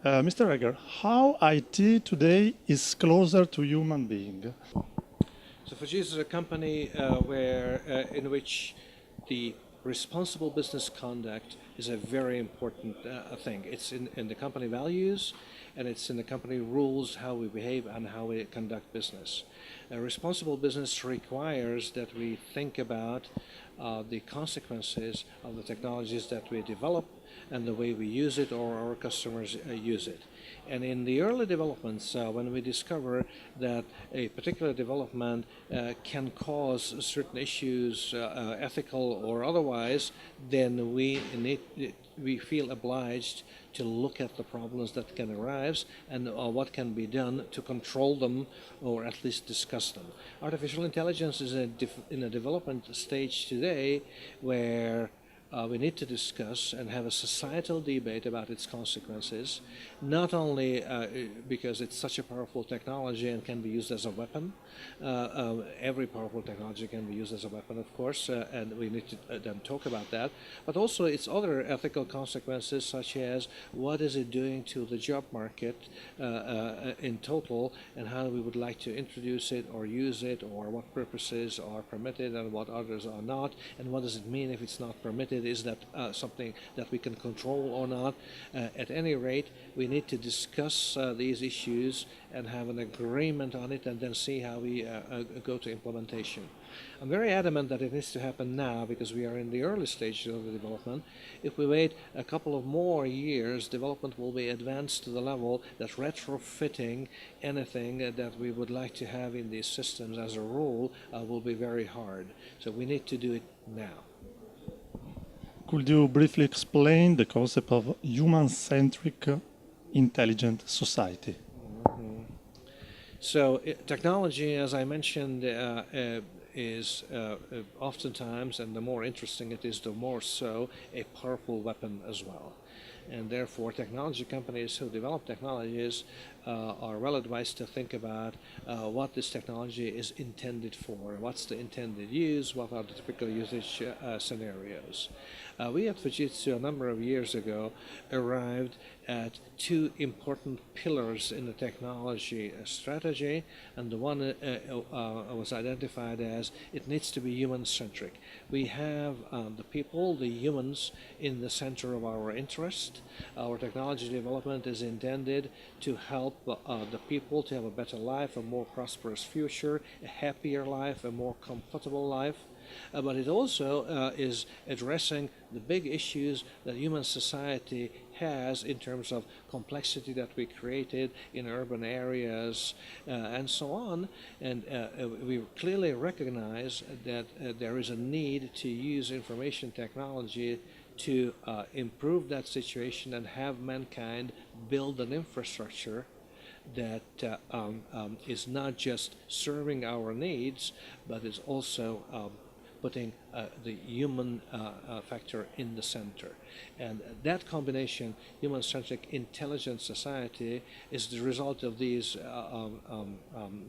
Mr. Reger, how IT today is closer to human being? So Fujitsu is a company in which the responsible business conduct is a very important thing. It's in the company values, and it's in the company rules how we behave and how we conduct business. Responsible business requires that we think about the consequences of the technologies that we develop and the way we use it or our customers use it. And in the early developments, when we discover that a particular development can cause certain issues, ethical or otherwise, then we feel obliged to look at the problems that can arise and what can be done to control them or at least discuss them. Artificial intelligence is in a development stage today where we need to discuss and have a societal debate about its consequences, not only because it's such a powerful technology and can be used as a weapon. Every powerful technology can be used as a weapon, of course, and we need to then talk about that, but also its other ethical consequences, such as what is it doing to the job market in total, and how we would like to introduce it or use it, or what purposes are permitted and what others are not, and what does it mean if it's not permitted. Is that something that we can control or not? At any rate, we need to discuss these issues and have an agreement on it and then see how we go to implementation. I'm very adamant that it needs to happen now because we are in the early stages of the development. If we wait a couple of more years, development will be advanced to the level that retrofitting anything that we would like to have in these systems as a rule will be very hard. So we need to do it now. Could you briefly explain the concept of human-centric intelligent society? So technology, as I mentioned, is oftentimes, and the more interesting it is, the more so, a powerful weapon as well. And therefore, technology companies who develop technologies are well advised to think about what this technology is intended for, what's the intended use, what are the typical usage scenarios. We at Fujitsu, a number of years ago, arrived at two important pillars in the technology strategy, and the one was identified as it needs to be human-centric. We have the people, the humans, in the center of our interest. Our technology development is intended to help the people to have a better life, a more prosperous future, a happier life, a more comfortable life. But it also is addressing the big issues that human society has in terms of complexity that we created in urban areas and so on. And we clearly recognize that there is a need to use information technology to improve that situation and have mankind build an infrastructure that is not just serving our needs, but is also putting the human factor in the center. And that combination, human-centric intelligent society, is the result of these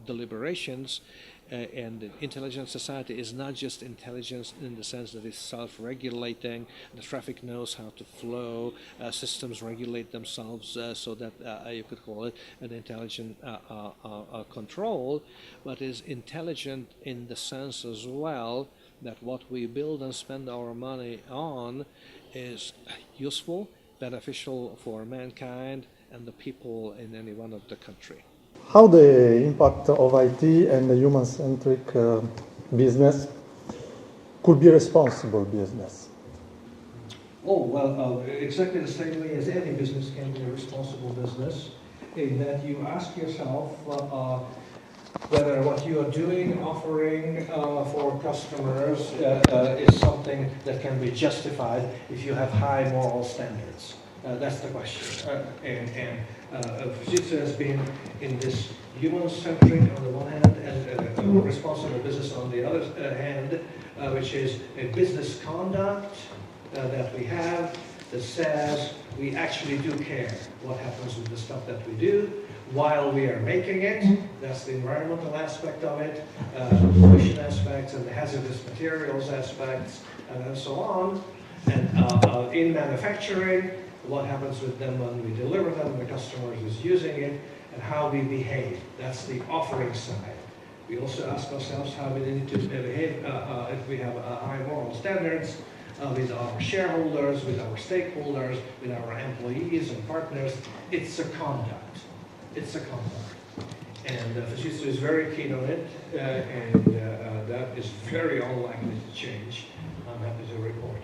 deliberations. And intelligent society is not just intelligence in the sense that it's self-regulating, the traffic knows how to flow, systems regulate themselves so that you could call it an intelligent control, but is intelligent in the sense as well that what we build and spend our money on is useful, beneficial for mankind and the people in any one of the country. How the impact of IT and the human-centric business could be responsible business? Oh, well, exactly the same way as any business can be a responsible business, in that you ask yourself whether what you are doing, offering for customers is something that can be justified if you have high moral standards. That's the question. And Fujitsu has been in this human-centric on the one hand and responsible business on the other hand, which is a business conduct that we have that says we actually do care what happens with the stuff that we do while we are making it. That's the environmental aspect of it, the pollution aspects and the hazardous materials aspects and so on. And in manufacturing, what happens with them when we deliver them, the customer is using it, and how we behave. That's the offering side. We also ask ourselves how we need to behave if we have high moral standards with our shareholders, with our stakeholders, with our employees and partners. It's a conduct. It's a conduct. And Fujitsu is very keen on it, and that is very unlikely to change. I'm happy to report.